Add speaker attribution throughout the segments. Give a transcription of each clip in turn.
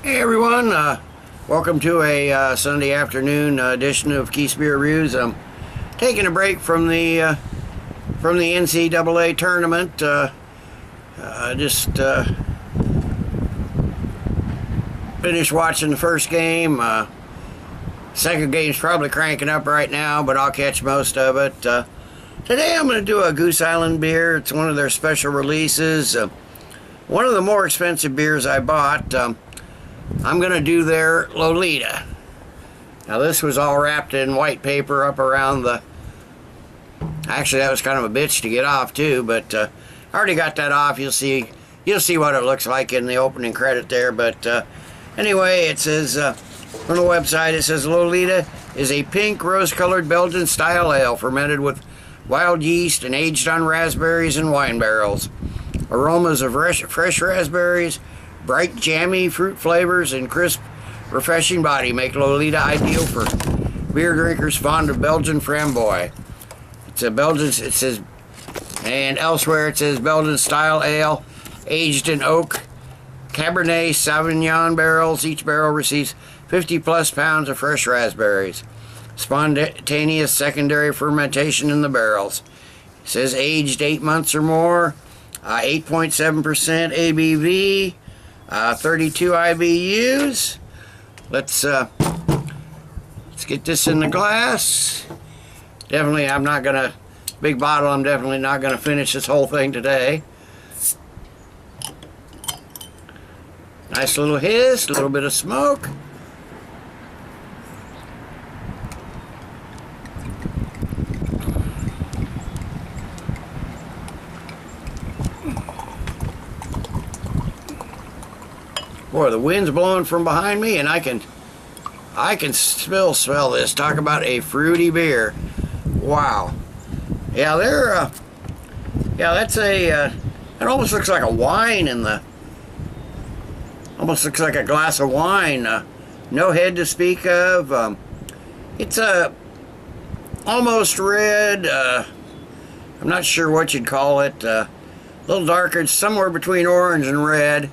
Speaker 1: Hey everyone, welcome to a Sunday afternoon edition of Keith's Beer Reviews. I'm taking a break from the NCAA tournament. Just finished watching the first game. Second game's probably cranking up right now, but I'll catch most of it. Today I'm going to do a Goose Island beer. It's one of their special releases. One of the more expensive beers I bought. I'm going to do their Lolita. Now this was all wrapped in white paper up around the... Actually, that was kind of a bitch to get off too, but I already got that off. You'll see what it looks like in the opening credit there. But anyway, it says from the website, it says Lolita is a pink rose-colored Belgian-style ale fermented with wild yeast and aged on raspberries and wine barrels. Aromas of fresh raspberries, bright jammy fruit flavors, and crisp, refreshing body make Lolita ideal for beer drinkers fond of Belgian Framboise. It's a Belgian, it says, and elsewhere it says Belgian-style ale, aged in oak Cabernet Sauvignon barrels. Each barrel receives 50 plus pounds of fresh raspberries. Spontaneous secondary fermentation in the barrels. It says aged 8 months or more, 8.7% ABV, 32 IBUs. Let's get this in the glass. Definitely, I'm not gonna, big bottle, I'm definitely not gonna finish this whole thing today. Nice little hiss, a little bit of smoke. Boy, the wind's blowing from behind me, and I can still smell this. Talk about a fruity beer. Wow. Yeah, they're yeah, that's a it almost looks like a wine in the, almost looks like a glass of wine. No head to speak of. It's a almost red. I'm not sure what you'd call it. A little darker. It's somewhere between orange and red.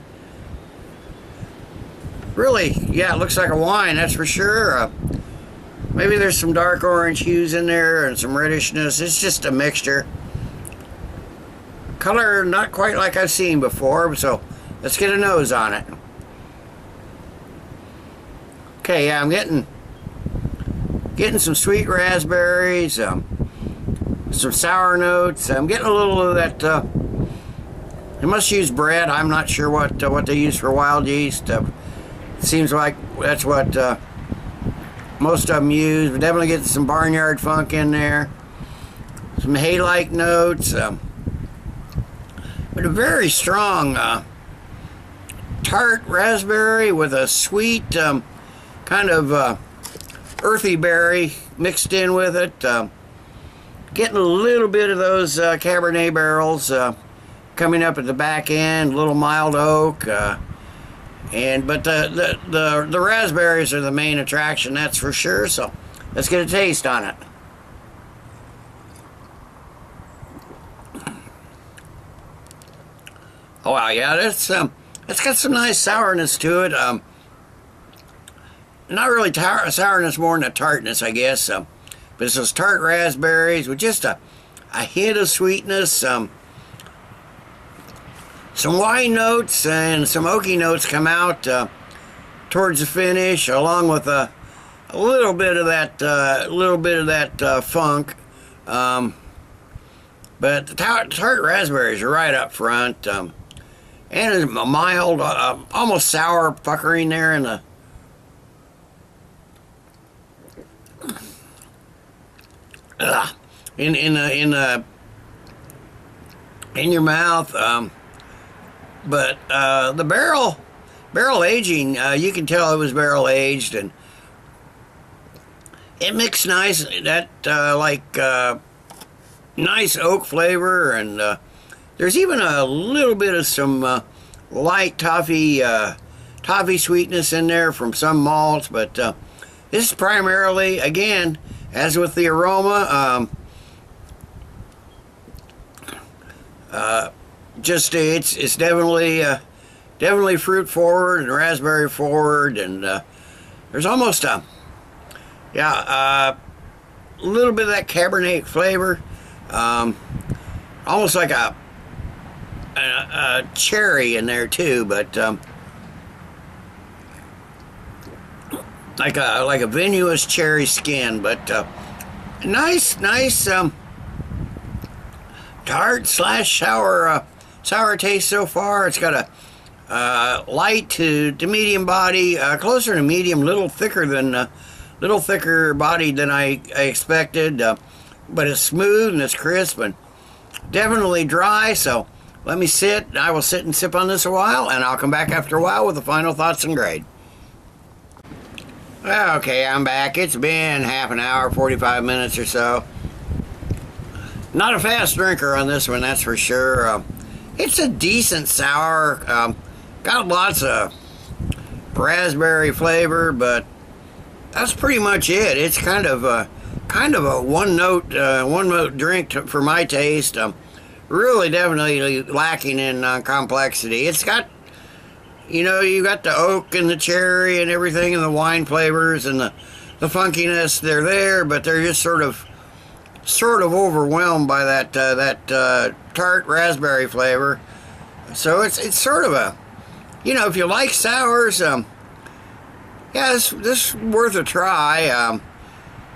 Speaker 1: Really, yeah, it looks like a wine, that's for sure. Maybe there's some dark orange hues in there and some reddishness. It's just a mixture. Color not quite like I've seen before, so let's get a nose on it. Okay, yeah, I'm getting some sweet raspberries, some sour notes. I'm getting a little of that. They must use bread. I'm not sure what they use for wild yeast. Seems like that's what most of them use. We're definitely getting some barnyard funk in there. Some hay-like notes. But a very strong tart raspberry with a sweet kind of earthy berry mixed in with it. Getting a little bit of those Cabernet barrels coming up at the back end. A little mild oak. But the raspberries are the main attraction, that's for sure. So let's get a taste on it. Oh wow, yeah, that's got some nice sourness to it. Not really sourness, more than a tartness, I guess. But it's those tart raspberries with just a hint of sweetness. Some wine notes and some oaky notes come out towards the finish, along with a little bit of that funk. But the tart raspberries are right up front, and a mild, almost sour puckering there in the in your mouth. But the barrel aging, you can tell it was barrel aged, and it mixed nice. That nice oak flavor, and there's even a little bit of some light toffee sweetness in there from some malts. But this is primarily, again, as with the aroma, just it's definitely definitely fruit forward and raspberry forward, and there's almost a little bit of that Cabernet flavor, almost like a cherry in there too, but like a vinous cherry skin, but nice tart slash sour taste so far. It's got a light to medium body, closer to medium, little thicker body than I expected, but it's smooth and it's crisp and definitely dry. So let me sit. I will sit and sip on this a while, and I'll come back after a while with the final thoughts and grade. Okay, I'm back. It's been half an hour, 45 minutes or so. Not a fast drinker on this one, that's for sure. It's a decent sour. Got lots of raspberry flavor, but that's pretty much it. It's kind of a one note drink for my taste. Really, definitely lacking in complexity. It's got, you got the oak and the cherry and everything, and the wine flavors and the funkiness. They're there, but they're just sort of overwhelmed by that tart raspberry flavor. So it's sort of a, if you like sours, yeah, this is worth a try.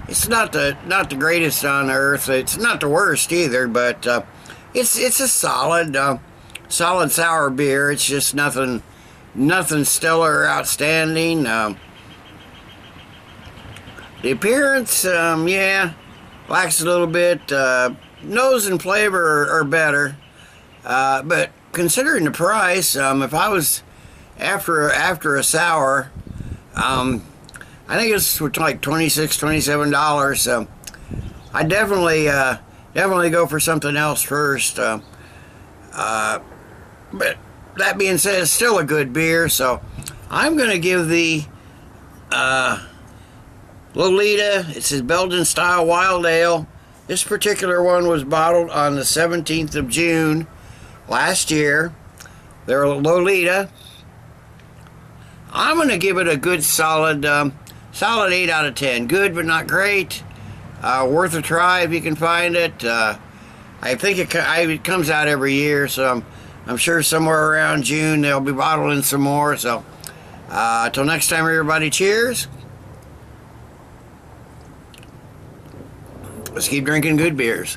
Speaker 1: It's not the greatest on earth. It's not the worst either, but it's a solid sour beer. It's just nothing stellar or outstanding. The appearance, yeah, lacks a little bit. Nose and flavor are better, but considering the price, if I was after a sour, I think it's like $26-27. So I definitely go for something else first. But that being said, it's still a good beer. So I'm gonna give the Lolita. It's his Belgian-style wild ale. This particular one was bottled on the 17th of June last year. They're Lolita. I'm gonna give it a good solid 8 out of 10. Good but not great. Worth a try if you can find it. I think it comes out every year, so I'm sure somewhere around June they'll be bottling some more. So till next time, everybody, cheers. Let's keep drinking good beers.